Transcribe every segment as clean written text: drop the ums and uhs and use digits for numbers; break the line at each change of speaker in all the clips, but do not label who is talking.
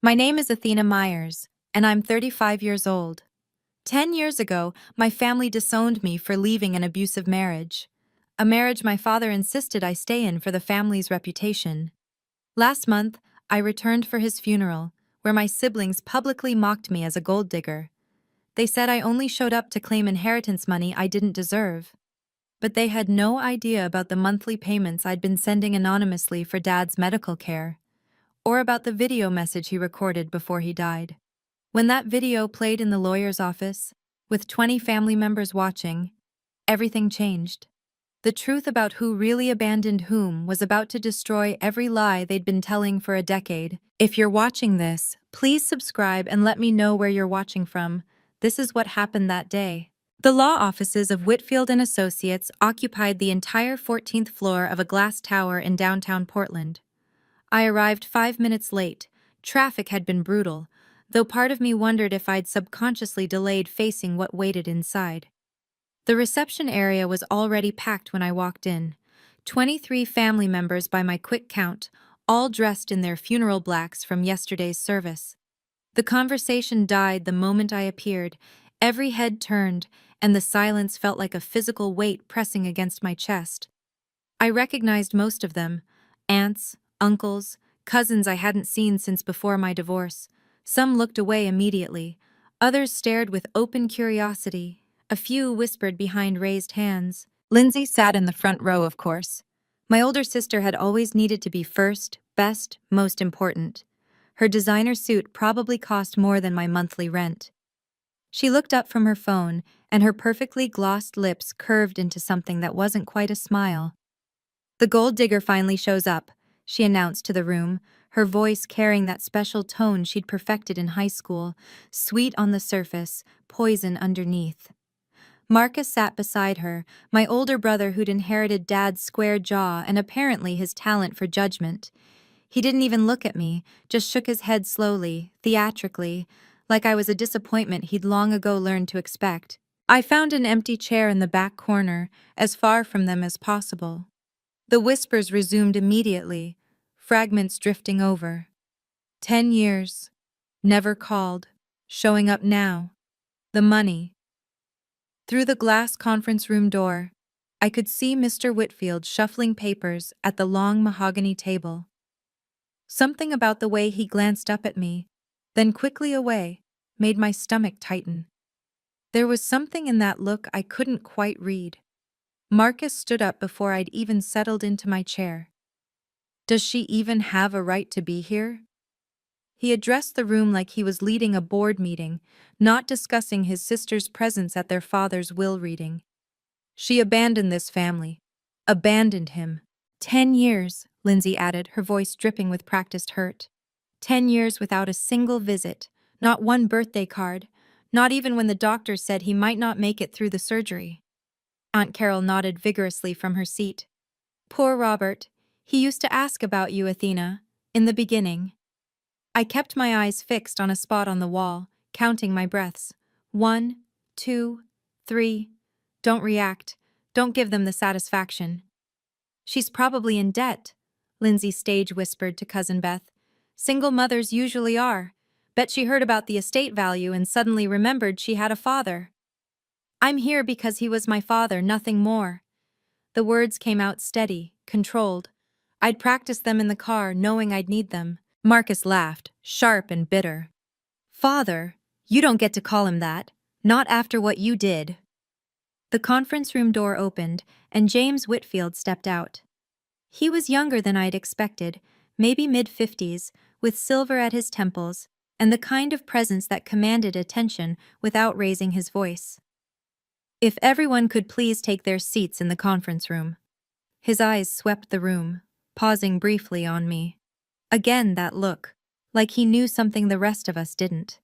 My name is Athena Myers, and I'm 35 years old. 10 years ago, my family disowned me for leaving an abusive marriage. A marriage my father insisted I stay in for the family's reputation. Last month, I returned for his funeral, where my siblings publicly mocked me as a gold digger. They said I only showed up to claim inheritance money I didn't deserve. But they had no idea about the monthly payments I'd been sending anonymously for Dad's medical care, or about the video message he recorded before he died. When that video played in the lawyer's office, with 20 family members watching, everything changed. The truth about who really abandoned whom was about to destroy every lie they'd been telling for a decade. If you're watching this, please subscribe and let me know where you're watching from. This is what happened that day. The law offices of Whitfield and Associates occupied the entire 14th floor of a glass tower in downtown Portland. I arrived 5 minutes late. Traffic had been brutal, though part of me wondered if I'd subconsciously delayed facing what waited inside. The reception area was already packed when I walked in. 23 family members by my quick count, all dressed in their funeral blacks from yesterday's service. The conversation died the moment I appeared. Every head turned, and the silence felt like a physical weight pressing against my chest. I recognized most of them: aunts, uncles, cousins I hadn't seen since before my divorce. Some looked away immediately. Others stared with open curiosity. A few whispered behind raised hands. Lindsay sat in the front row, of course. My older sister had always needed to be first, best, most important. Her designer suit probably cost more than my monthly rent. She looked up from her phone, and her perfectly glossed lips curved into something that wasn't quite a smile. "The gold digger finally shows up," she announced to the room, her voice carrying that special tone she'd perfected in high school, sweet on the surface, poison underneath. Marcus sat beside her, my older brother who'd inherited Dad's square jaw and apparently his talent for judgment. He didn't even look at me, just shook his head slowly, theatrically, like I was a disappointment he'd long ago learned to expect. I found an empty chair in the back corner, as far from them as possible. The whispers resumed immediately, fragments drifting over. 10 years. Never called. Showing up now. The money. Through the glass conference room door, I could see Mr. Whitfield shuffling papers at the long mahogany table. Something about the way he glanced up at me, then quickly away, made my stomach tighten. There was something in that look I couldn't quite read. Marcus stood up before I'd even settled into my chair. "Does she even have a right to be here?" He addressed the room like he was leading a board meeting, not discussing his sister's presence at their father's will reading. "She abandoned this family. Abandoned him." 10 years, Lindsay added, her voice dripping with practiced hurt. 10 years without a single visit, not one birthday card, not even when the doctor said he might not make it through the surgery. Aunt Carol nodded vigorously from her seat. "Poor Robert. He used to ask about you, Athena, in the beginning." I kept my eyes fixed on a spot on the wall, counting my breaths. 1, 2, 3. Don't react. Don't give them the satisfaction. "She's probably in debt," Lindsay stage whispered to Cousin Beth. "Single mothers usually are. Bet she heard about the estate value and suddenly remembered she had a father." "I'm here because he was my father, nothing more." The words came out steady, controlled. I'd practiced them in the car, knowing I'd need them. Marcus laughed, sharp and bitter. "Father? You don't get to call him that. Not after what you did." The conference room door opened, and James Whitfield stepped out. He was younger than I'd expected, maybe mid-50s, with silver at his temples, and the kind of presence that commanded attention without raising his voice. "If everyone could please take their seats in the conference room." His eyes swept the room, pausing briefly on me. Again that look, like he knew something the rest of us didn't.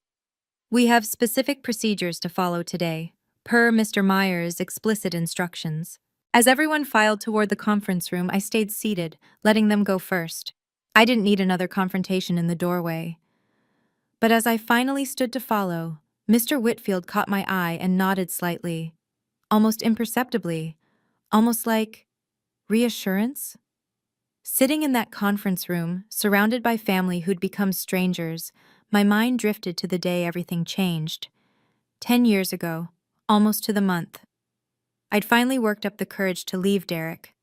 "We have specific procedures to follow today, per Mr. Myers' explicit instructions." As everyone filed toward the conference room, I stayed seated, letting them go first. I didn't need another confrontation in the doorway. But as I finally stood to follow, Mr. Whitfield caught my eye and nodded slightly, almost imperceptibly, almost like reassurance. Sitting in that conference room, surrounded by family who'd become strangers, my mind drifted to the day everything changed. 10 years ago, almost to the month. I'd finally worked up the courage to leave Derek.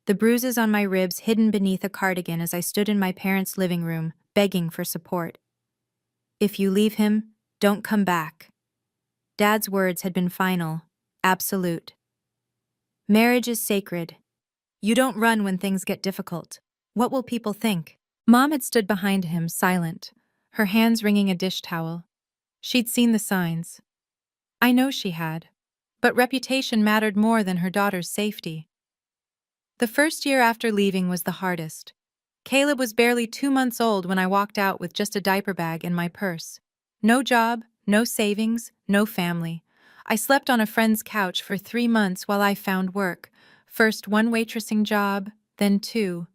The bruises on my ribs hidden beneath a cardigan as I stood in my parents' living room, begging for support. If you leave him, don't come back. Dad's words had been final, absolute. Marriage is sacred. You don't run when things get difficult. What will people think? Mom had stood behind him, silent, her hands wringing a dish towel. She'd seen the signs. I know she had. But reputation mattered more than her daughter's safety. The first year after leaving was the hardest. Caleb was barely 2 months old when I walked out with just a diaper bag and my purse. No job, no savings, no family. I slept on a friend's couch for 3 months while I found work. First one waitressing job, then two.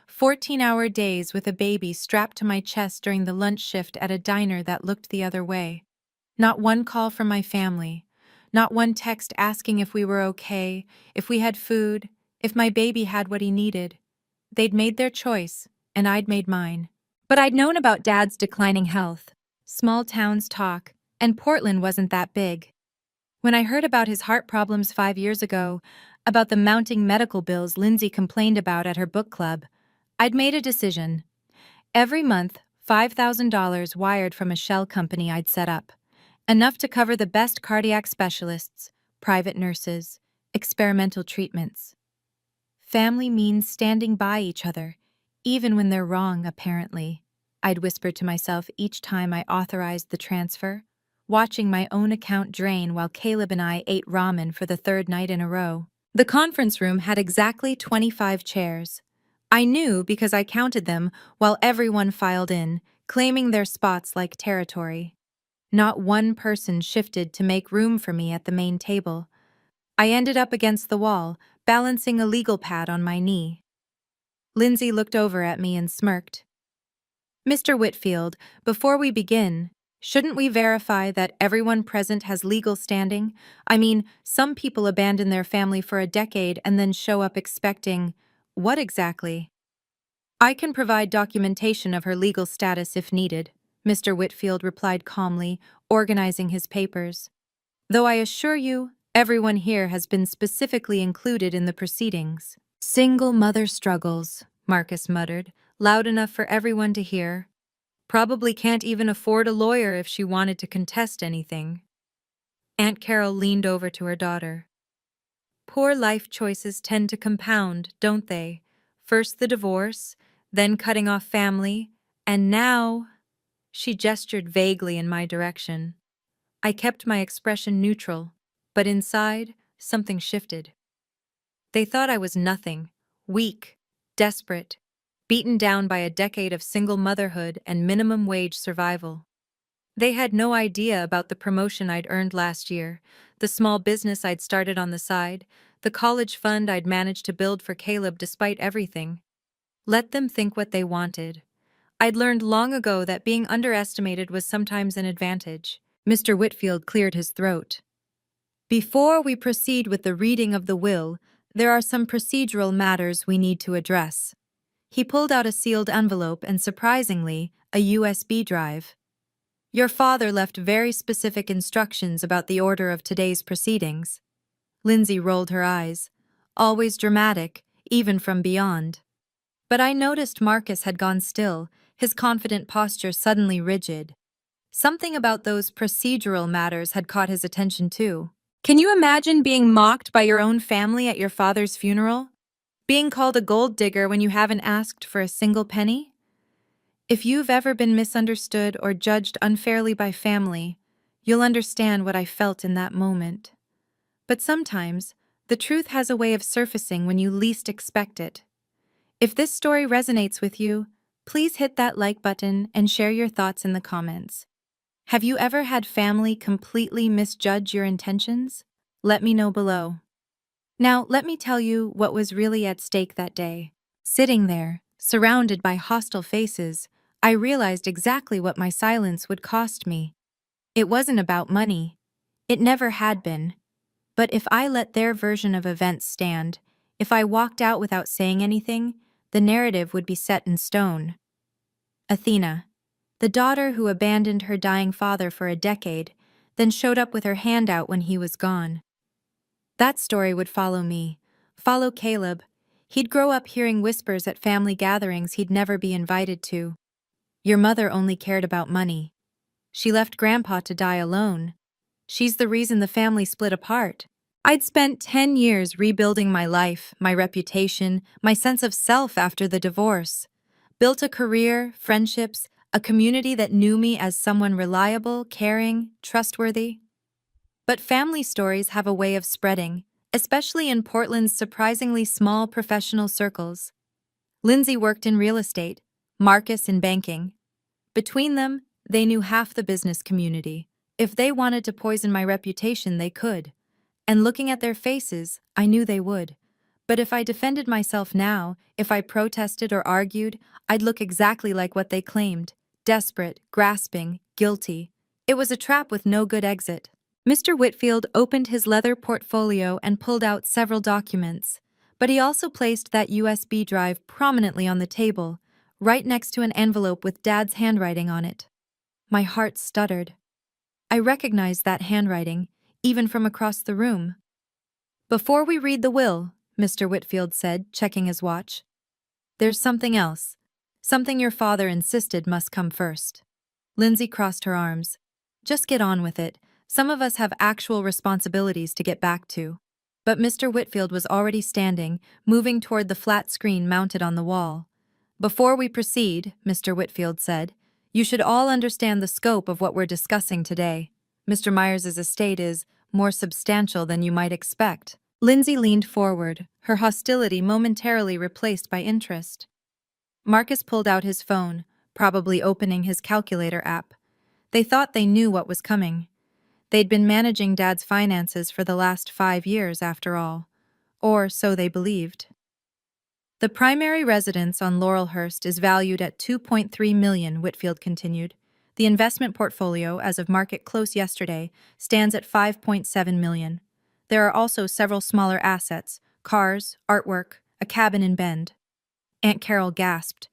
14-hour days with a baby strapped to my chest during the lunch shift at a diner that looked the other way. Not one call from my family. Not one text asking if we were okay, if we had food, if my baby had what he needed. They'd made their choice, and I'd made mine. But I'd known about Dad's declining health. Small towns talk, and Portland wasn't that big. When I heard about his heart problems 5 years ago, about the mounting medical bills Lindsay complained about at her book club, I'd made a decision. Every month, $5,000 wired from a shell company I'd set up. Enough to cover the best cardiac specialists, private nurses, experimental treatments. Family means standing by each other, even when they're wrong, apparently. I'd whisper to myself each time I authorized the transfer, watching my own account drain while Caleb and I ate ramen for the third night in a row. The conference room had exactly 25 chairs. I knew because I counted them while everyone filed in, claiming their spots like territory. Not one person shifted to make room for me at the main table. I ended up against the wall, balancing a legal pad on my knee. Lindsay looked over at me and smirked. Mr. Whitfield, before we begin, shouldn't we verify that everyone present has legal standing? I mean, some people abandon their family for a decade and then show up expecting… what exactly? I can provide documentation of her legal status if needed, Mr. Whitfield replied calmly, organizing his papers. Though I assure you, everyone here has been specifically included in the proceedings. Single mother struggles, Marcus muttered, loud enough for everyone to hear. Probably can't even afford a lawyer if she wanted to contest anything. Aunt Carol leaned over to her daughter. Poor life choices tend to compound, don't they? First the divorce, then cutting off family, and now… She gestured vaguely in my direction. I kept my expression neutral, but inside, something shifted. They thought I was nothing, weak, desperate, beaten down by a decade of single motherhood and minimum wage survival. They had no idea about the promotion I'd earned last year, the small business I'd started on the side, the college fund I'd managed to build for Caleb despite everything. Let them think what they wanted. I'd learned long ago that being underestimated was sometimes an advantage. Mr. Whitfield cleared his throat. Before we proceed with the reading of the will, there are some procedural matters we need to address. He pulled out a sealed envelope and, surprisingly, a USB drive. Your father left very specific instructions about the order of today's proceedings. Lindsay rolled her eyes. Always dramatic, even from beyond. But I noticed Marcus had gone still, his confident posture suddenly rigid. Something about those procedural matters had caught his attention too. Can you imagine being mocked by your own family at your father's funeral? Being called a gold digger when you haven't asked for a single penny? If you've ever been misunderstood or judged unfairly by family, you'll understand what I felt in that moment. But sometimes, the truth has a way of surfacing when you least expect it. If this story resonates with you, please hit that like button and share your thoughts in the comments. Have you ever had family completely misjudge your intentions? Let me know below. Now, let me tell you what was really at stake that day. Sitting there, surrounded by hostile faces, I realized exactly what my silence would cost me. It wasn't about money. It never had been. But if I let their version of events stand, if I walked out without saying anything, The narrative would be set in stone. Athena, the daughter who abandoned her dying father for a decade, then showed up with her hand out when he was gone. That story would follow me, follow Caleb. He'd grow up hearing whispers at family gatherings he'd never be invited to. Your mother only cared about money. She left Grandpa to die alone. She's the reason the family split apart. I'd spent 10 years rebuilding my life, my reputation, my sense of self after the divorce. Built a career, friendships, a community that knew me as someone reliable, caring, trustworthy. But family stories have a way of spreading, especially in Portland's surprisingly small professional circles. Lindsay worked in real estate, Marcus in banking. Between them, they knew half the business community. If they wanted to poison my reputation, they could. And looking at their faces, I knew they would. But if I defended myself now, if I protested or argued, I'd look exactly like what they claimed. Desperate, grasping, guilty. It was a trap with no good exit. Mr. Whitfield opened his leather portfolio and pulled out several documents, but he also placed that USB drive prominently on the table, right next to an envelope with Dad's handwriting on it. My heart stuttered. I recognized that handwriting, even from across the room. "Before we read the will," Mr. Whitfield said, checking his watch, "there's something else. Something your father insisted must come first." Lindsay crossed her arms. "Just get on with it. Some of us have actual responsibilities to get back to." But Mr. Whitfield was already standing, moving toward the flat screen mounted on the wall. "Before we proceed," Mr. Whitfield said, "you should all understand the scope of what we're discussing today. Mr. Myers's estate is more substantial than you might expect." Lindsay leaned forward, her hostility momentarily replaced by interest. Marcus pulled out his phone, probably opening his calculator app. They thought they knew what was coming. They'd been managing Dad's finances for the last 5 years, after all. Or so they believed. "The primary residence on Laurelhurst is valued at $2.3 million, Whitfield continued. The investment portfolio, as of market close yesterday, stands at $5.7 million. There are also several smaller assets, cars, artwork, a cabin in Bend." Aunt Carol gasped.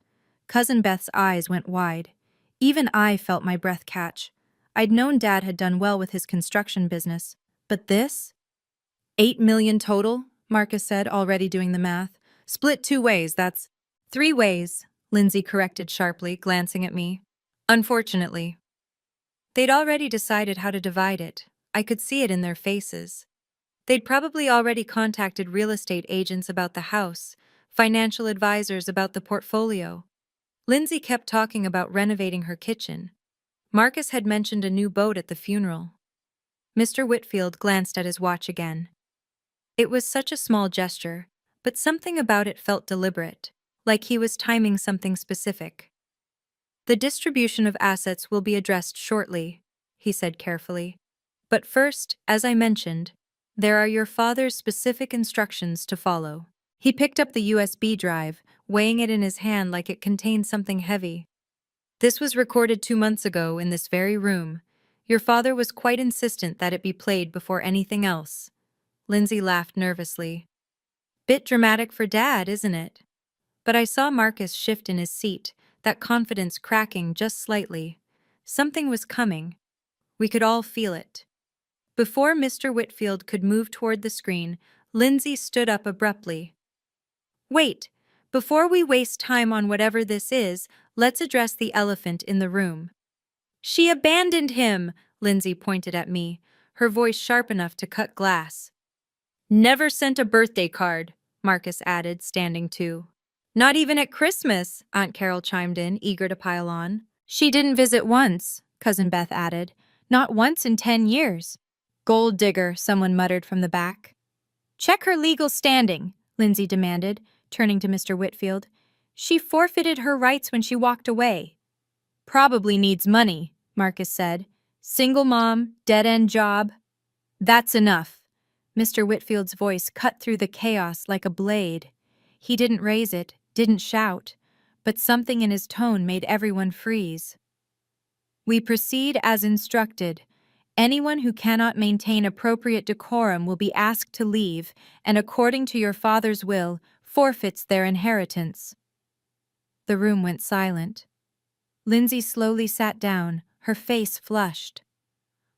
Cousin Beth's eyes went wide. Even I felt my breath catch. I'd known Dad had done well with his construction business. But this? $8 million total, Marcus said, already doing the math. "Split 2 ways, that's..." "3 ways," Lindsay corrected sharply, glancing at me. "Unfortunately." They'd already decided how to divide it. I could see it in their faces. They'd probably already contacted real estate agents about the house, financial advisors about the portfolio. Lindsay kept talking about renovating her kitchen. Marcus had mentioned a new boat at the funeral. Mr. Whitfield glanced at his watch again. It was such a small gesture, but something about it felt deliberate, like he was timing something specific. "The distribution of assets will be addressed shortly," he said carefully. "But first, as I mentioned, there are your father's specific instructions to follow." He picked up the USB drive, weighing it in his hand like it contained something heavy. "This was recorded 2 months ago in this very room. Your father was quite insistent that it be played before anything else." Lindsay laughed nervously. "Bit dramatic for Dad, isn't it?" But I saw Marcus shift in his seat, that confidence cracking just slightly. Something was coming. We could all feel it. Before Mr. Whitfield could move toward the screen, Lindsay stood up abruptly. "Wait, before we waste time on whatever this is, let's address the elephant in the room." "She abandoned him," Lindsay pointed at me, her voice sharp enough to cut glass. "Never sent a birthday card," Marcus added, standing too. "Not even at Christmas," Aunt Carol chimed in, eager to pile on. "She didn't visit once," Cousin Beth added. "Not once in 10 years. "Gold digger," someone muttered from the back. "Check her legal standing," Lindsay demanded, turning to Mr. Whitfield. "She forfeited her rights when she walked away." "Probably needs money," Marcus said. "Single mom, dead-end job." "That's enough." Mr. Whitfield's voice cut through the chaos like a blade. He didn't raise it, didn't shout, but something in his tone made everyone freeze. "We proceed as instructed. Anyone who cannot maintain appropriate decorum will be asked to leave and, according to your father's will, forfeits their inheritance." The room went silent. Lindsay slowly sat down, her face flushed.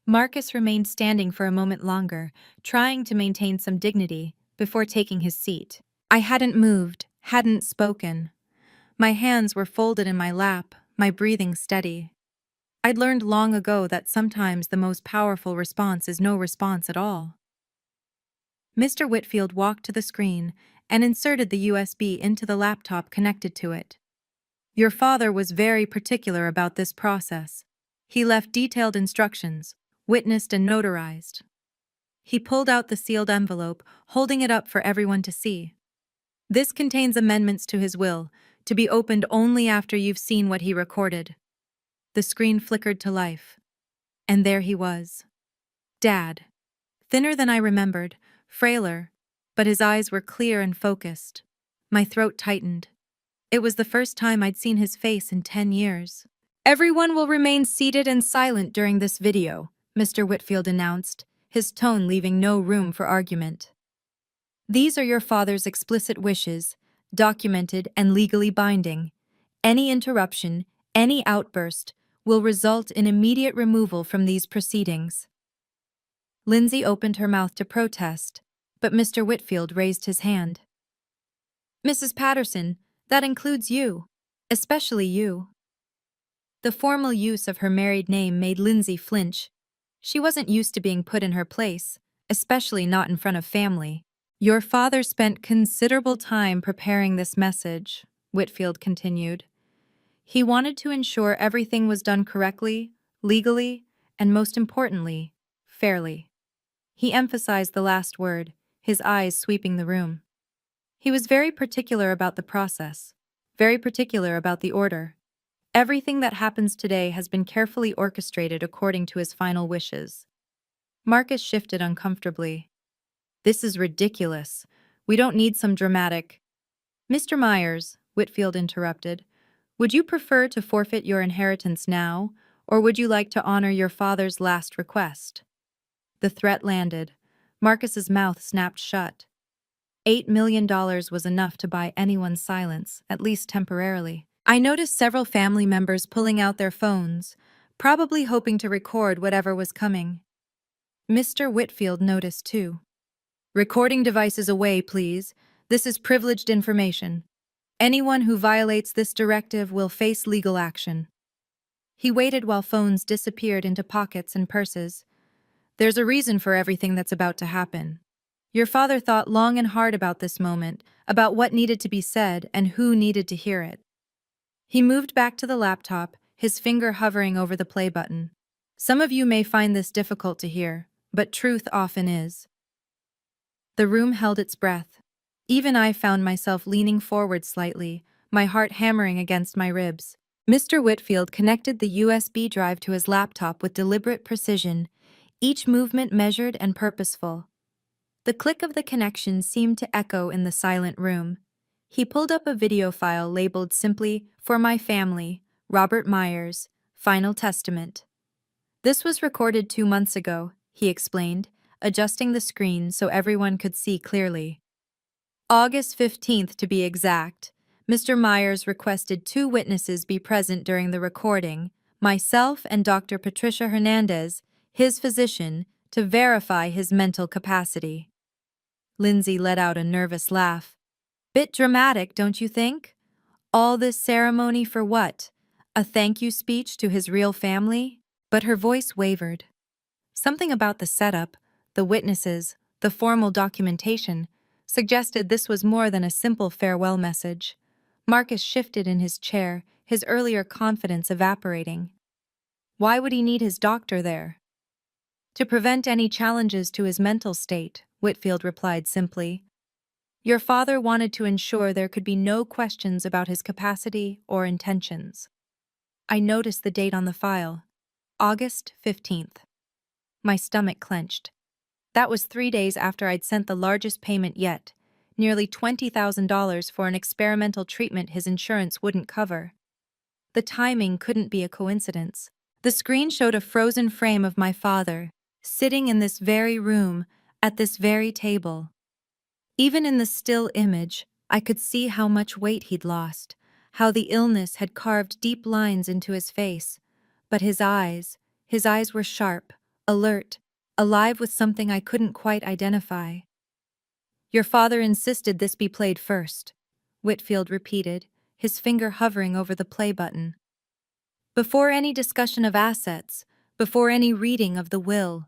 Marcus remained standing for a moment longer, trying to maintain some dignity, before taking his seat. I hadn't moved, hadn't spoken. My hands were folded in my lap, my breathing steady. I'd learned long ago that sometimes the most powerful response is no response at all. Mr. Whitfield walked to the screen and inserted the USB into the laptop connected to it. Your father was very particular about this process. He left detailed instructions, witnessed and notarized. He pulled out the sealed envelope, holding it up for everyone to see. This contains amendments to his will, to be opened only after you've seen what he recorded. The screen flickered to life. And there he was. Dad. Thinner than I remembered, frailer, but his eyes were clear and focused. My throat tightened. It was the first time I'd seen his face in 10 years. Everyone will remain seated and silent during this video, Mr. Whitfield announced, his tone leaving no room for argument. These are your father's explicit wishes, documented and legally binding. Any interruption, any outburst, will result in immediate removal from these proceedings. Lindsay opened her mouth to protest, but Mr. Whitfield raised his hand. Mrs. Patterson, that includes you, especially you. The formal use of her married name made Lindsay flinch. She wasn't used to being put in her place, especially not in front of family. Your father spent considerable time preparing this message, Whitfield continued. He wanted to ensure everything was done correctly, legally, and most importantly, fairly. He emphasized the last word, his eyes sweeping the room. He was very particular about the process, very particular about the order. Everything that happens today has been carefully orchestrated according to his final wishes. Marcus shifted uncomfortably. This is ridiculous. We don't need some dramatic... Mr. Myers, Whitfield interrupted, would you prefer to forfeit your inheritance now, or would you like to honor your father's last request? The threat landed. Marcus's mouth snapped shut. $8 million was enough to buy anyone's silence, at least temporarily. I noticed several family members pulling out their phones, probably hoping to record whatever was coming. Mr. Whitfield noticed too. Recording devices away, please. This is privileged information. Anyone who violates this directive will face legal action. He waited while phones disappeared into pockets and purses. There's a reason for everything that's about to happen. Your father thought long and hard about this moment, about what needed to be said and who needed to hear it. He moved back to the laptop, his finger hovering over the play button. Some of you may find this difficult to hear, but truth often is. The room held its breath. Even I found myself leaning forward slightly, my heart hammering against my ribs. Mr. Whitfield connected the USB drive to his laptop with deliberate precision, each movement measured and purposeful. The click of the connection seemed to echo in the silent room. He pulled up a video file labeled simply, "For my family, Robert Myers, Final Testament." This was recorded 2 months ago, he explained, adjusting the screen so everyone could see clearly. August 15th to be exact, Mr. Myers requested 2 witnesses be present during the recording, myself and Dr. Patricia Hernandez, his physician, to verify his mental capacity. Lindsay let out a nervous laugh. Bit dramatic, don't you think? All this ceremony for what? A thank you speech to his real family? But her voice wavered. Something about the setup, the witnesses, the formal documentation, suggested this was more than a simple farewell message. Marcus shifted in his chair, his earlier confidence evaporating. Why would he need his doctor there? To prevent any challenges to his mental state, Whitfield replied simply. Your father wanted to ensure there could be no questions about his capacity or intentions. I noticed the date on the file, August 15th. My stomach clenched. That was 3 days after I'd sent the largest payment yet, nearly $20,000 for an experimental treatment his insurance wouldn't cover. The timing couldn't be a coincidence. The screen showed a frozen frame of my father, sitting in this very room, at this very table. Even in the still image, I could see how much weight he'd lost, how the illness had carved deep lines into his face. But his eyes were sharp, alert, alive with something I couldn't quite identify. Your father insisted this be played first, Whitfield repeated, his finger hovering over the play button. Before any discussion of assets, before any reading of the will.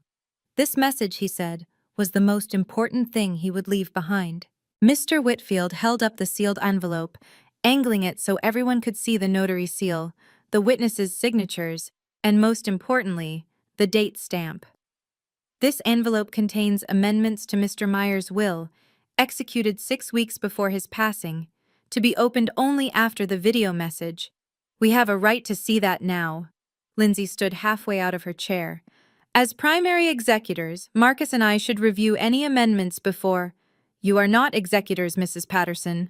This message, he said, was the most important thing he would leave behind. Mr. Whitfield held up the sealed envelope, angling it so everyone could see the notary seal, the witnesses' signatures, and most importantly, the date stamp. This envelope contains amendments to Mr. Meyer's will, executed 6 weeks before his passing, to be opened only after the video message. We have a right to see that now. Lindsay stood halfway out of her chair. As primary executors, Marcus and I should review any amendments before. You are not executors, Mrs. Patterson.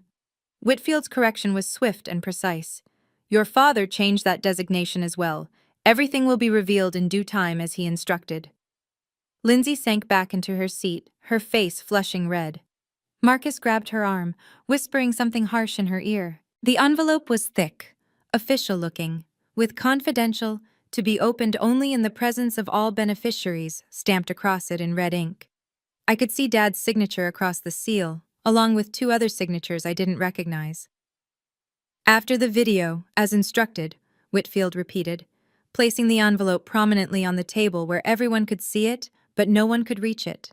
Whitfield's correction was swift and precise. Your father changed that designation as well. Everything will be revealed in due time as he instructed. Lindsay sank back into her seat, her face flushing red. Marcus grabbed her arm, whispering something harsh in her ear. The envelope was thick, official-looking, with confidential, to be opened only in the presence of all beneficiaries, stamped across it in red ink. I could see Dad's signature across the seal, along with 2 other signatures I didn't recognize. After the video, as instructed, Whitfield repeated, placing the envelope prominently on the table where everyone could see it, but no one could reach it.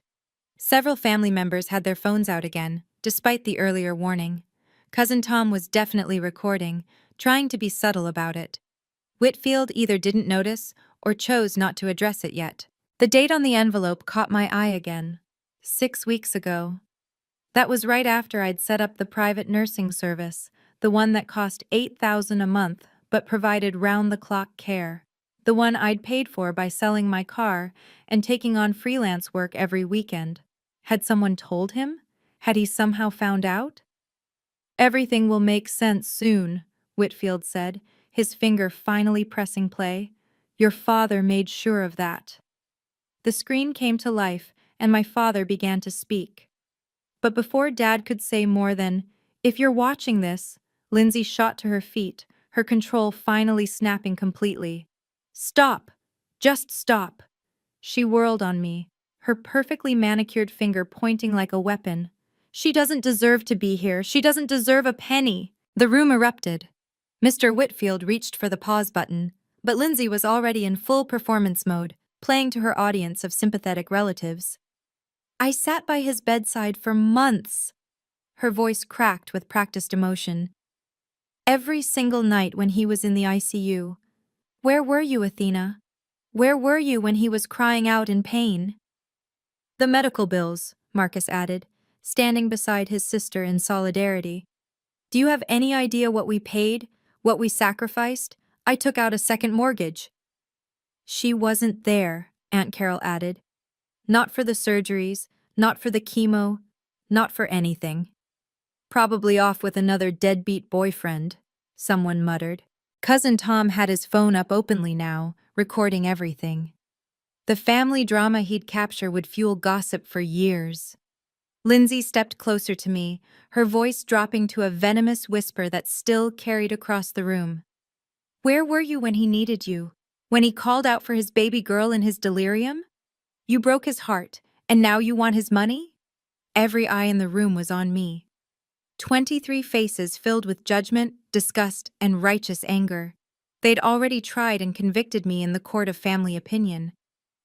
Several family members had their phones out again, despite the earlier warning. Cousin Tom was definitely recording, trying to be subtle about it. Whitfield either didn't notice or chose not to address it yet. The date on the envelope caught my eye again. 6 weeks ago. That was right after I'd set up the private nursing service, the one that cost $8,000 a month but provided round-the-clock care. The one I'd paid for by selling my car and taking on freelance work every weekend. Had someone told him? Had he somehow found out? Everything will make sense soon, Whitfield said, his finger finally pressing play. Your father made sure of that. The screen came to life, and my father began to speak. But before Dad could say more than, "If you're watching this," Lindsay shot to her feet, her control finally snapping completely. "Stop! Just stop!" She whirled on me, her perfectly manicured finger pointing like a weapon. "She doesn't deserve to be here. She doesn't deserve a penny." The room erupted. Mr. Whitfield reached for the pause button, but Lindsay was already in full performance mode, playing to her audience of sympathetic relatives. "I sat by his bedside for months." Her voice cracked with practiced emotion. "Every single night when he was in the ICU. Where were you, Athena? Where were you when he was crying out in pain?" "The medical bills," Marcus added, standing beside his sister in solidarity. "Do you have any idea what we paid, what we sacrificed? I took out a second mortgage." "She wasn't there," Aunt Carol added. "Not for the surgeries, not for the chemo, not for anything." "Probably off with another deadbeat boyfriend," someone muttered. Cousin Tom had his phone up openly now, recording everything. The family drama he'd capture would fuel gossip for years. Lindsay stepped closer to me, her voice dropping to a venomous whisper that still carried across the room. "Where were you when he needed you? When he called out for his baby girl in his delirium? You broke his heart, and now you want his money?" Every eye in the room was on me. 23 faces filled with judgment, disgust, and righteous anger. They'd already tried and convicted me in the court of family opinion.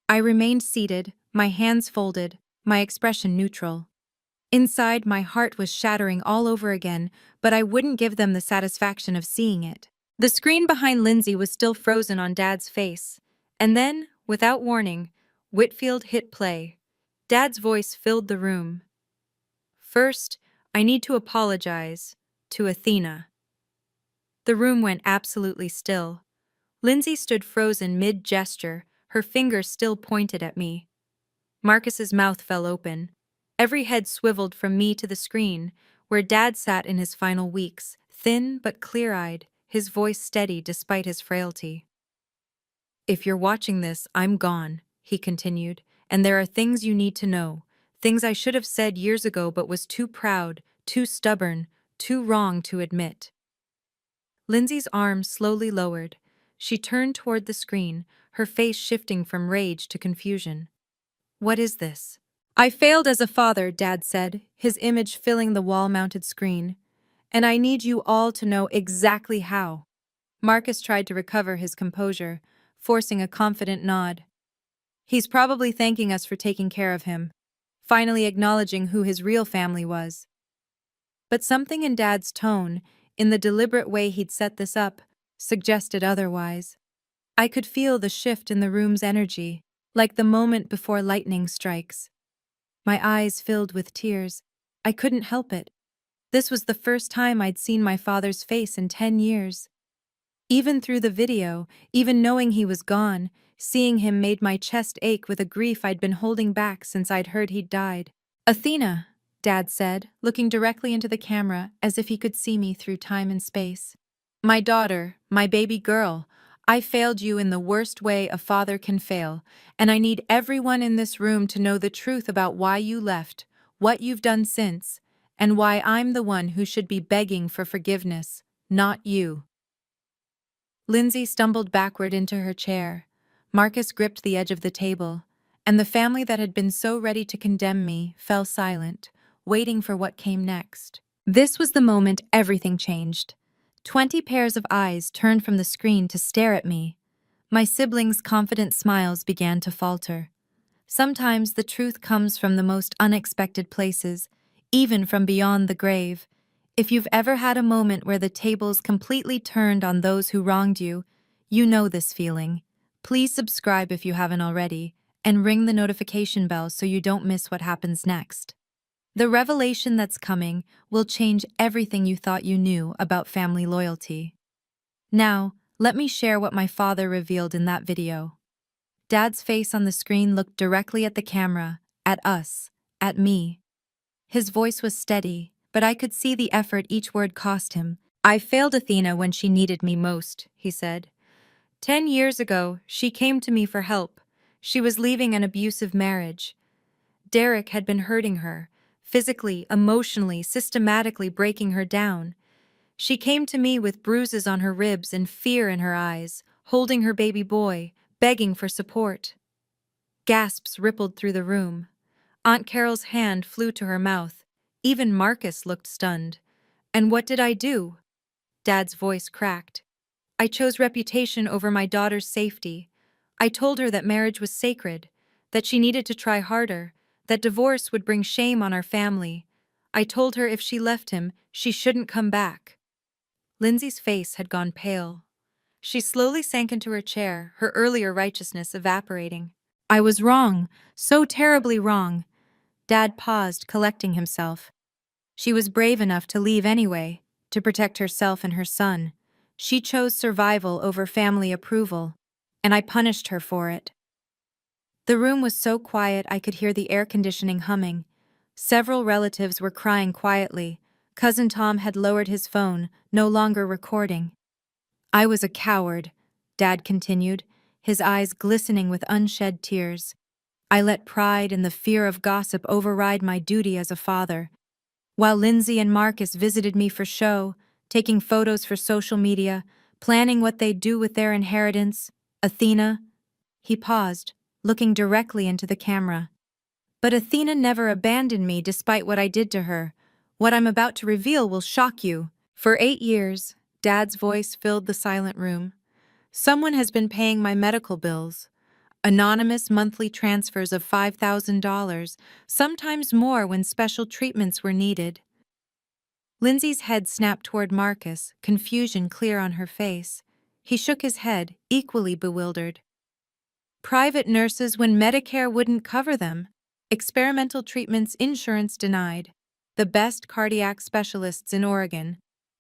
I remained seated, my hands folded, my expression neutral. Inside, my heart was shattering all over again, but I wouldn't give them the satisfaction of seeing it. The screen behind Lindsay was still frozen on Dad's face. And then, without warning, Whitfield hit play. Dad's voice filled the room. "First, I need to apologize to Athena." The room went absolutely still. Lindsay stood frozen mid-gesture, her fingers still pointed at me. Marcus's mouth fell open. Every head swiveled from me to the screen, where Dad sat in his final weeks, thin but clear-eyed, his voice steady despite his frailty. "If you're watching this, I'm gone," he continued, "and there are things you need to know, things I should have said years ago but was too proud, too stubborn, too wrong to admit." Lindsay's arm slowly lowered. She turned toward the screen, her face shifting from rage to confusion. What is this? I failed as a father, Dad said, his image filling the wall-mounted screen. And I need you all to know exactly how. Marcus tried to recover his composure, forcing a confident nod. He's probably thanking us for taking care of him, finally acknowledging who his real family was. But something in Dad's tone, in the deliberate way he'd set this up, suggested otherwise. I could feel the shift in the room's energy, like the moment before lightning strikes. My eyes filled with tears. I couldn't help it. This was the first time I'd seen my father's face in 10 years. Even through the video, even knowing he was gone, seeing him made my chest ache with a grief I'd been holding back since I'd heard he'd died. Athena, Dad said, looking directly into the camera as if he could see me through time and space. My daughter, my baby girl, I failed you in the worst way a father can fail, and I need everyone in this room to know the truth about why you left, what you've done since, and why I'm the one who should be begging for forgiveness, not you. Lindsay stumbled backward into her chair. Marcus gripped the edge of the table, and the family that had been so ready to condemn me fell silent, waiting for what came next. This was the moment everything changed. 20 pairs of eyes turned from the screen to stare at me. My siblings' confident smiles began to falter. Sometimes the truth comes from the most unexpected places, even from beyond the grave. If you've ever had a moment where the tables completely turned on those who wronged you, you know this feeling. Please subscribe if you haven't already, and ring the notification bell so you don't miss what happens next. The revelation that's coming will change everything you thought you knew about family loyalty. Now, let me share what my father revealed in that video. Dad's face on the screen looked directly at the camera, at us, at me. His voice was steady, but I could see the effort each word cost him. I failed Athena when she needed me most, he said. 10 years ago, she came to me for help. She was leaving an abusive marriage. Derek had been hurting her, physically, emotionally, systematically breaking her down. She came to me with bruises on her ribs and fear in her eyes, holding her baby boy, begging for support. Gasps rippled through the room. Aunt Carol's hand flew to her mouth. Even Marcus looked stunned. And what did I do? Dad's voice cracked. I chose reputation over my daughter's safety. I told her that marriage was sacred, that she needed to try harder, that divorce would bring shame on our family. I told her if she left him, she shouldn't come back. Lindsay's face had gone pale. She slowly sank into her chair, her earlier righteousness evaporating. I was wrong, so terribly wrong. Dad paused, collecting himself. She was brave enough to leave anyway, to protect herself and her son. She chose survival over family approval, and I punished her for it. The room was so quiet I could hear the air conditioning humming. Several relatives were crying quietly. Cousin Tom had lowered his phone, no longer recording. I was a coward, Dad continued, his eyes glistening with unshed tears. I let pride and the fear of gossip override my duty as a father. While Lindsay and Marcus visited me for show, taking photos for social media, planning what they'd do with their inheritance, Athena. He paused, looking directly into the camera. But Athena never abandoned me despite what I did to her. What I'm about to reveal will shock you. For 8 years, Dad's voice filled the silent room. Someone has been paying my medical bills. Anonymous monthly transfers of $5,000, sometimes more when special treatments were needed. Lindsay's head snapped toward Marcus, confusion clear on her face. He shook his head, equally bewildered. Private nurses when Medicare wouldn't cover them. Experimental treatments insurance denied. The best cardiac specialists in Oregon.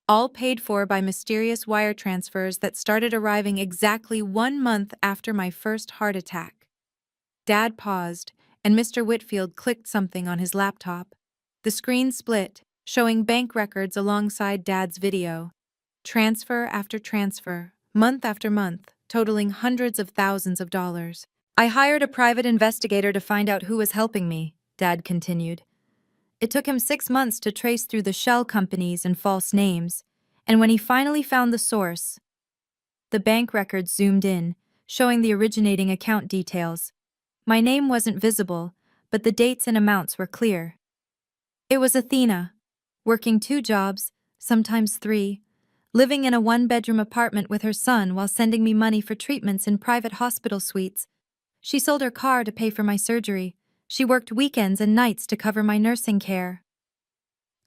All paid for by mysterious wire transfers that started arriving exactly 1 month after my first heart attack. Dad paused, and Mr. Whitfield clicked something on his laptop. The screen split, showing bank records alongside Dad's video. Transfer after transfer, month after month, totaling hundreds of thousands of dollars. I hired a private investigator to find out who was helping me, Dad continued. It took him 6 months to trace through the shell companies and false names, And when he finally found the source, the bank records zoomed in, showing the originating account details. My name wasn't visible, but the dates and amounts were clear. It was Athena, working 2 jobs, sometimes 3, living in a 1-bedroom apartment with her son while sending me money for treatments in private hospital suites. She sold her car to pay for my surgery. She worked weekends and nights to cover my nursing care.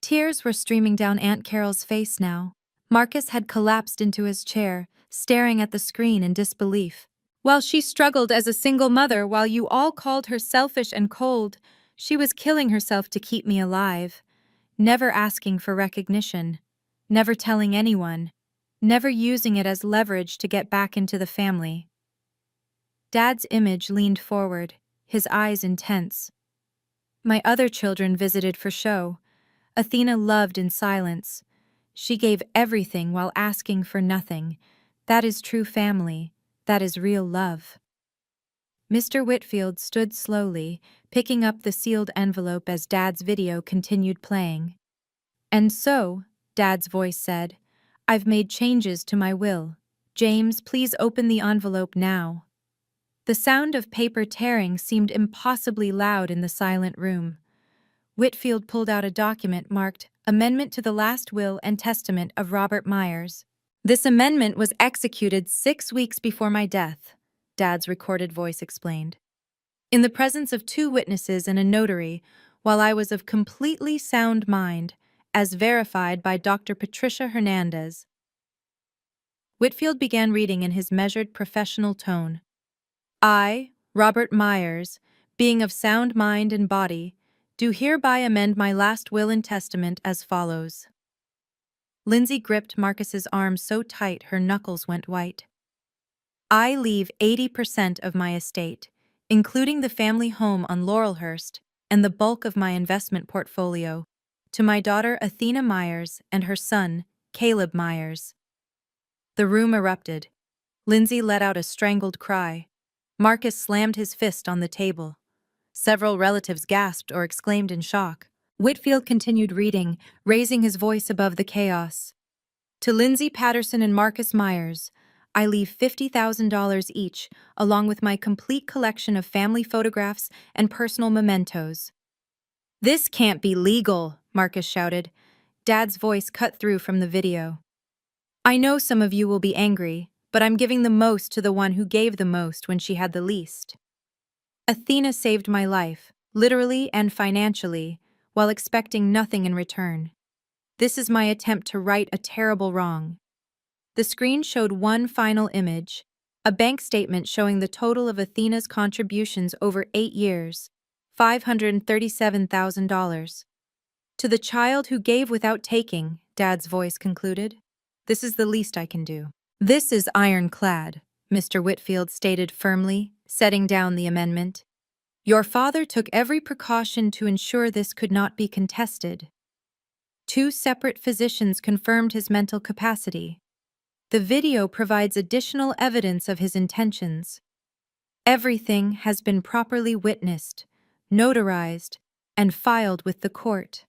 Tears were streaming down Aunt Carol's face now. Marcus had collapsed into his chair, staring at the screen in disbelief. While she struggled as a single mother, while you all called her selfish and cold, she was killing herself to keep me alive, never asking for recognition, never telling anyone, never using it as leverage to get back into the family. Dad's image leaned forward, his eyes intense. My other children visited for show. Athena loved in silence. She gave everything while asking for nothing. That is true family. That is real love. Mr. Whitfield stood slowly, picking up the sealed envelope as Dad's video continued playing. And so, Dad's voice said, "I've made changes to my will. James, please open the envelope now." The sound of paper tearing seemed impossibly loud in the silent room. Whitfield pulled out a document marked Amendment to the Last Will and Testament of Robert Myers. This amendment was executed 6 weeks before my death, Dad's recorded voice explained. In the presence of 2 witnesses and a notary, while I was of completely sound mind, as verified by Dr. Patricia Hernandez. Whitfield began reading in his measured professional tone. I, Robert Myers, being of sound mind and body, do hereby amend my last will and testament as follows. Lindsay gripped Marcus's arm so tight her knuckles went white. I leave 80% of my estate, including the family home on Laurelhurst and the bulk of my investment portfolio, to my daughter Athena Myers and her son, Caleb Myers. The room erupted. Lindsay let out a strangled cry. Marcus slammed his fist on the table. Several relatives gasped or exclaimed in shock. Whitfield continued reading, raising his voice above the chaos. To Lindsay Patterson and Marcus Myers, I leave $50,000 each, along with my complete collection of family photographs and personal mementos. This can't be legal, Marcus shouted. Dad's voice cut through from the video. I know some of you will be angry, but I'm giving the most to the one who gave the most when she had the least. Athena saved my life, literally and financially, while expecting nothing in return. This is my attempt to right a terrible wrong. The screen showed one final image, a bank statement showing the total of Athena's contributions over 8 years, $537,000. To the child who gave without taking, Dad's voice concluded. This is the least I can do. This is ironclad, Mr. Whitfield stated firmly, setting down the amendment. Your father took every precaution to ensure this could not be contested. 2 separate physicians confirmed his mental capacity. The video provides additional evidence of his intentions. Everything has been properly witnessed, notarized, and filed with the court.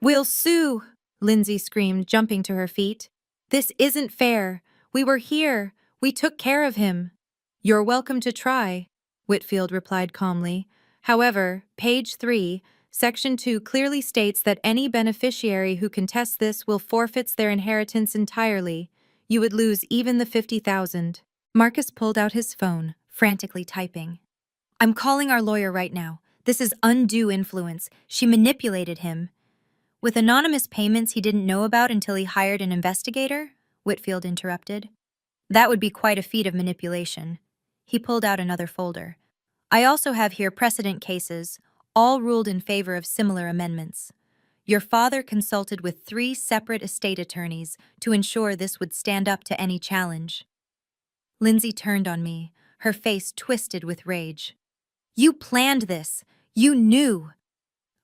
We'll sue, Lindsay screamed, jumping to her feet. This isn't fair. We were here. We took care of him. You're welcome to try, Whitfield replied calmly. However, page 3, Section 2 clearly states that any beneficiary who contests this will forfeit their inheritance entirely. You would lose even the $50,000. Marcus pulled out his phone, frantically typing. I'm calling our lawyer right now. This is undue influence. She manipulated him. With anonymous payments he didn't know about until he hired an investigator? Whitfield interrupted. That would be quite a feat of manipulation. He pulled out another folder. I also have here precedent cases, all ruled in favor of similar amendments. Your father consulted with 3 separate estate attorneys to ensure this would stand up to any challenge. Lindsay turned on me, her face twisted with rage. You planned this. You knew.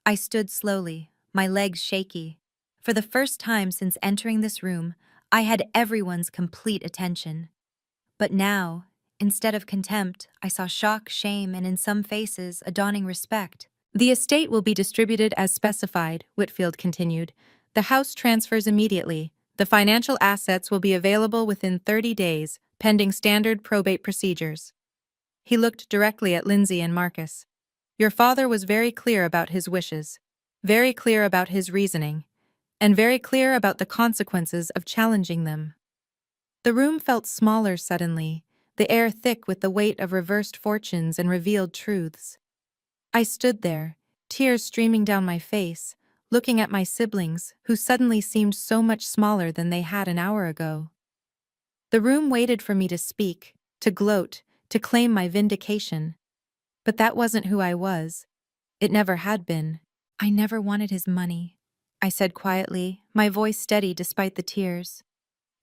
I stood slowly, my legs shaky. For the first time since entering this room, I had everyone's complete attention. But now, instead of contempt, I saw shock, shame, and in some faces, a dawning respect. The estate will be distributed as specified, Whitfield continued. The house transfers immediately. The financial assets will be available within 30 days, pending standard probate procedures. He looked directly at Lindsay and Marcus. Your father was very clear about his wishes, very clear about his reasoning, and very clear about the consequences of challenging them. The room felt smaller suddenly, the air thick with the weight of reversed fortunes and revealed truths. I stood there, tears streaming down my face, looking at my siblings, who suddenly seemed so much smaller than they had an hour ago. The room waited for me to speak, to gloat, to claim my vindication. But that wasn't who I was. It never had been. I never wanted his money, I said quietly, my voice steady despite the tears.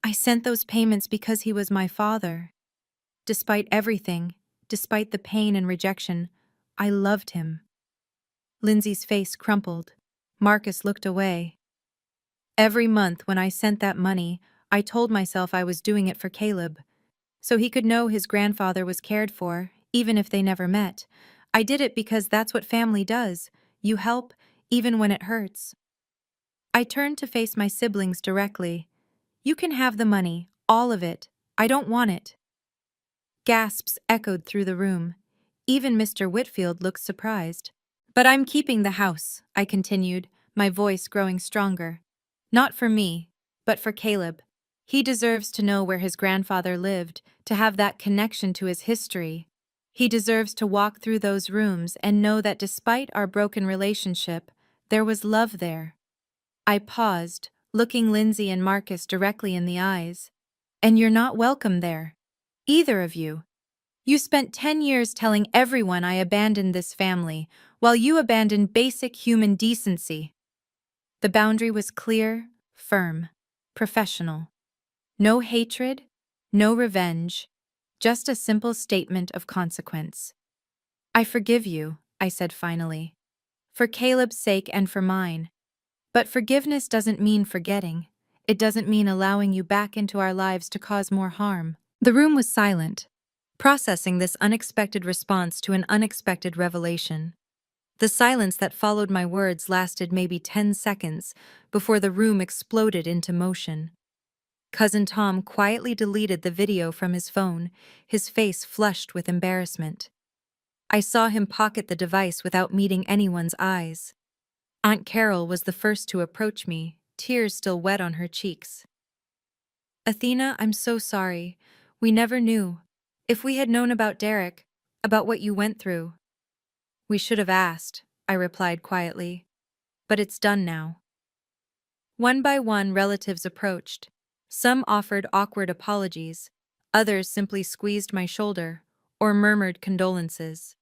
I sent those payments because he was my father. Despite everything, despite the pain and rejection, I loved him. Lindsay's face crumpled. Marcus looked away. Every month when I sent that money, I told myself I was doing it for Caleb, so he could know his grandfather was cared for, even if they never met. I did it because that's what family does. You help, even when it hurts. I turned to face my siblings directly. You can have the money, all of it. I don't want it. Gasps echoed through the room. Even Mr. Whitfield looked surprised. But I'm keeping the house, I continued, my voice growing stronger. Not for me, but for Caleb. He deserves to know where his grandfather lived, to have that connection to his history. He deserves to walk through those rooms and know that despite our broken relationship, there was love there. I paused, looking Lindsay and Marcus directly in the eyes. And you're not welcome there. Either of you. You spent 10 years telling everyone I abandoned this family, while you abandoned basic human decency. The boundary was clear, firm, professional. No hatred, no revenge, just a simple statement of consequence. I forgive you, I said finally. For Caleb's sake and for mine. But forgiveness doesn't mean forgetting. It doesn't mean allowing you back into our lives to cause more harm. The room was silent, processing this unexpected response to an unexpected revelation. The silence that followed my words lasted maybe 10 seconds before the room exploded into motion. Cousin Tom quietly deleted the video from his phone, his face flushed with embarrassment. I saw him pocket the device without meeting anyone's eyes. Aunt Carol was the first to approach me, tears still wet on her cheeks. Athena, I'm so sorry. We never knew. If we had known about Derek, about what you went through. We should have asked, I replied quietly. But it's done now. One by one, relatives approached. Some offered awkward apologies, others simply squeezed my shoulder or murmured condolences.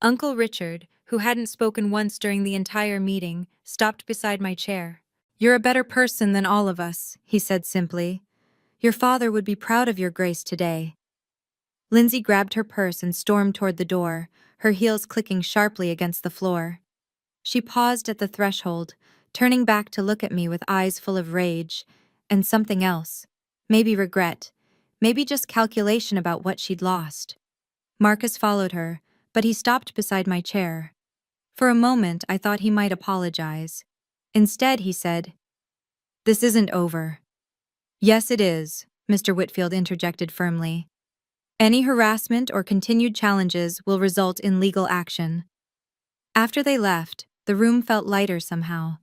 Uncle Richard, who hadn't spoken once during the entire meeting, stopped beside my chair. You're a better person than all of us, he said simply. Your father would be proud of your grace today. Lindsay grabbed her purse and stormed toward the door, her heels clicking sharply against the floor. She paused at the threshold, turning back to look at me with eyes full of rage, and something else. Maybe regret, maybe just calculation about what she'd lost. Marcus followed her, but he stopped beside my chair. For a moment, I thought he might apologize. Instead, he said, "This isn't over." "Yes, it is," Mr. Whitfield interjected firmly. "Any harassment or continued challenges will result in legal action." After they left, the room felt lighter somehow.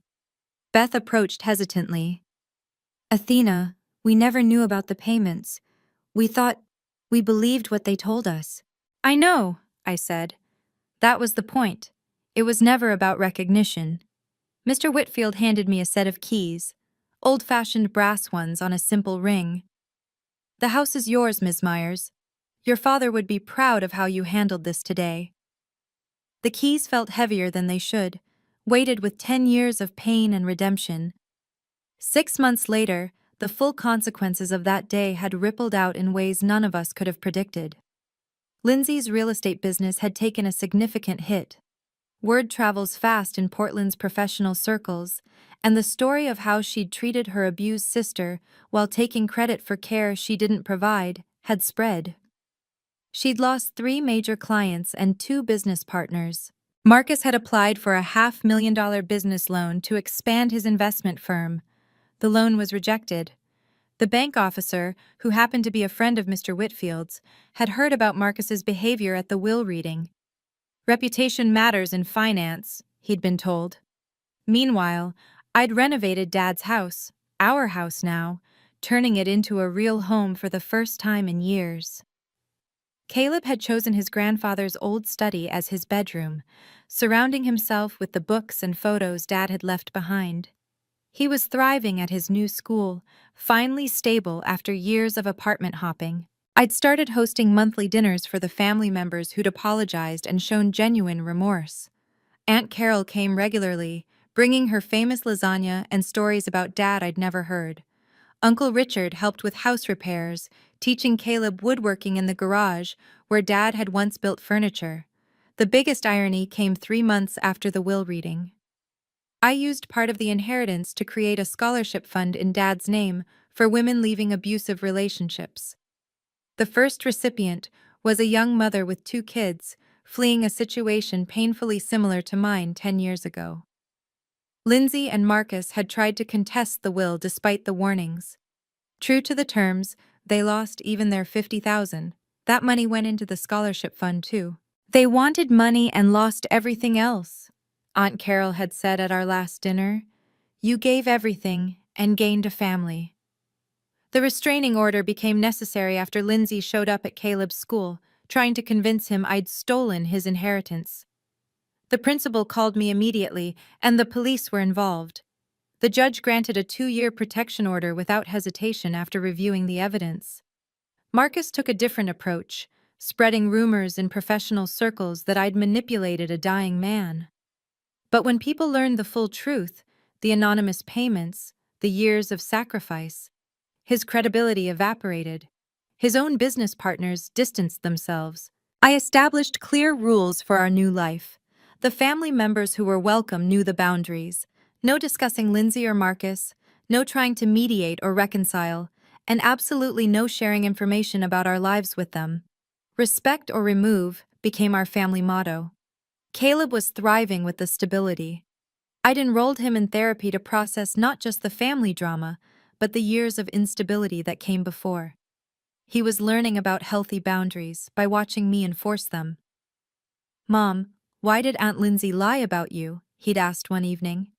Beth approached hesitantly. "Athena, we never knew about the payments. We believed what they told us." "I know," I said. "That was the point. It was never about recognition." Mr. Whitfield handed me a set of keys, old-fashioned brass ones on a simple ring. "The house is yours, Ms. Myers. Your father would be proud of how you handled this today." The keys felt heavier than they should, weighted with 10 years of pain and redemption. 6 months later, the full consequences of that day had rippled out in ways none of us could have predicted. Lindsay's real estate business had taken a significant hit. Word travels fast in Portland's professional circles, and the story of how she'd treated her abused sister while taking credit for care she didn't provide had spread. She'd lost 3 major clients and 2 business partners. Marcus had applied for a $500,000 business loan to expand his investment firm. The loan was rejected. The bank officer, who happened to be a friend of Mr. Whitfield's, had heard about Marcus's behavior at the will reading. Reputation matters in finance, he'd been told. Meanwhile, I'd renovated Dad's house, our house now, turning it into a real home for the first time in years. Caleb had chosen his grandfather's old study as his bedroom, surrounding himself with the books and photos Dad had left behind. He was thriving at his new school, finally stable after years of apartment hopping. I'd started hosting monthly dinners for the family members who'd apologized and shown genuine remorse. Aunt Carol came regularly, bringing her famous lasagna and stories about Dad I'd never heard. Uncle Richard helped with house repairs, teaching Caleb woodworking in the garage where Dad had once built furniture. The biggest irony came 3 months after the will reading. I used part of the inheritance to create a scholarship fund in Dad's name for women leaving abusive relationships. The first recipient was a young mother with 2 kids, fleeing a situation painfully similar to mine 10 years ago. Lindsay and Marcus had tried to contest the will despite the warnings. True to the terms, they lost even their $50,000. That money went into the scholarship fund too. They wanted money and lost everything else, Aunt Carol had said at our last dinner. You gave everything and gained a family. The restraining order became necessary after Lindsay showed up at Caleb's school, trying to convince him I'd stolen his inheritance. The principal called me immediately, and the police were involved. The judge granted a 2-year protection order without hesitation after reviewing the evidence. Marcus took a different approach, spreading rumors in professional circles that I'd manipulated a dying man. But when people learned the full truth, the anonymous payments, the years of sacrifice, his credibility evaporated. His own business partners distanced themselves. I established clear rules for our new life. The family members who were welcome knew the boundaries. No discussing Lindsay or Marcus, no trying to mediate or reconcile, and absolutely no sharing information about our lives with them. Respect or remove became our family motto. Caleb was thriving with the stability. I'd enrolled him in therapy to process not just the family drama, but the years of instability that came before. He was learning about healthy boundaries by watching me enforce them. Mom, why did Aunt Lindsay lie about you? He'd asked one evening.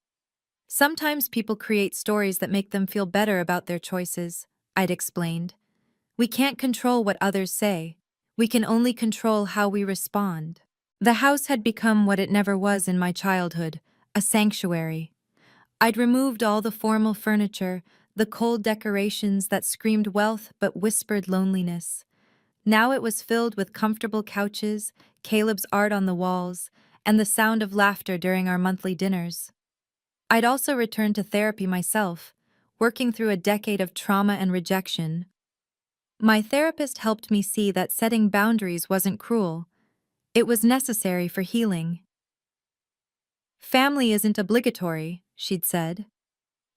Sometimes people create stories that make them feel better about their choices, I'd explained. We can't control what others say. We can only control how we respond. The house had become what it never was in my childhood, a sanctuary. I'd removed all the formal furniture, the cold decorations that screamed wealth but whispered loneliness. Now it was filled with comfortable couches, Caleb's art on the walls, and the sound of laughter during our monthly dinners. I'd also returned to therapy myself, working through a decade of trauma and rejection. My therapist helped me see that setting boundaries wasn't cruel. It was necessary for healing. Family isn't obligatory, she'd said.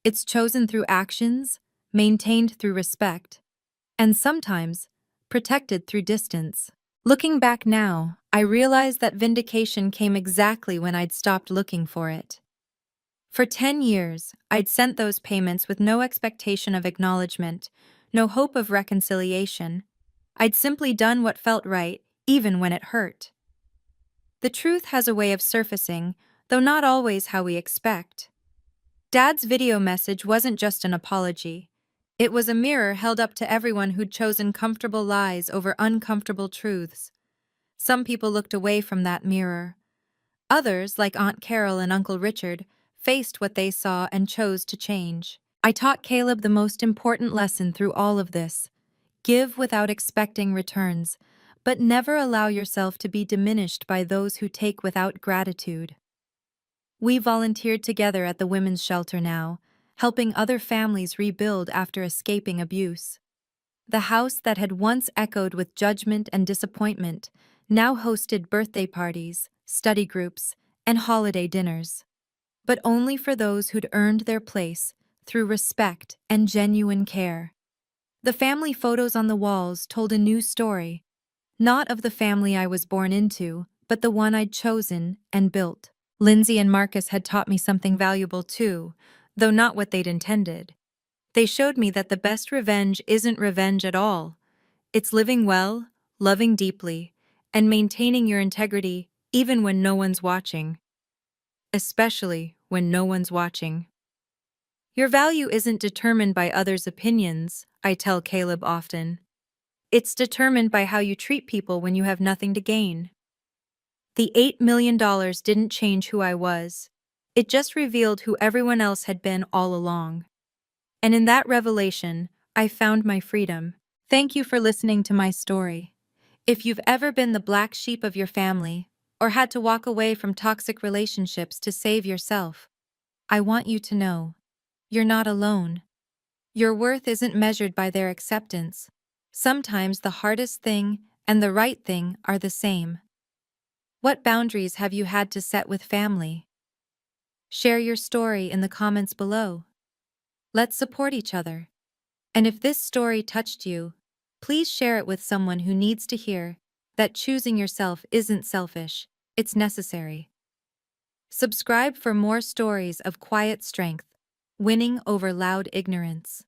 It's chosen through actions, maintained through respect, and sometimes protected through distance. Looking back now, I realized that vindication came exactly when I'd stopped looking for it. For 10 years, I'd sent those payments with no expectation of acknowledgement, no hope of reconciliation. I'd simply done what felt right, even when it hurt. The truth has a way of surfacing, though not always how we expect. Dad's video message wasn't just an apology. It was a mirror held up to everyone who'd chosen comfortable lies over uncomfortable truths. Some people looked away from that mirror. Others, like Aunt Carol and Uncle Richard, faced what they saw and chose to change. I taught Caleb the most important lesson through all of this. Give without expecting returns, but never allow yourself to be diminished by those who take without gratitude. We volunteered together at the women's shelter now, helping other families rebuild after escaping abuse. The house that had once echoed with judgment and disappointment now hosted birthday parties, study groups, and holiday dinners. But only for those who'd earned their place through respect and genuine care. The family photos on the walls told a new story, not of the family I was born into, but the one I'd chosen and built. Lindsay and Marcus had taught me something valuable too, though not what they'd intended. They showed me that the best revenge isn't revenge at all. It's living well, loving deeply, and maintaining your integrity even when no one's watching. Especially when no one's watching. Your value isn't determined by others' opinions, I tell Caleb often. It's determined by how you treat people when you have nothing to gain. The $8 million didn't change who I was. It just revealed who everyone else had been all along. And in that revelation, I found my freedom. Thank you for listening to my story. If you've ever been the black sheep of your family, or had to walk away from toxic relationships to save yourself, I want you to know you're not alone. Your worth isn't measured by their acceptance. Sometimes the hardest thing and the right thing are the same. What boundaries have you had to set with family? Share your story in the comments below. Let's support each other. And if this story touched you, please share it with someone who needs to hear that choosing yourself isn't selfish, it's necessary. Subscribe for more stories of quiet strength, winning over loud ignorance.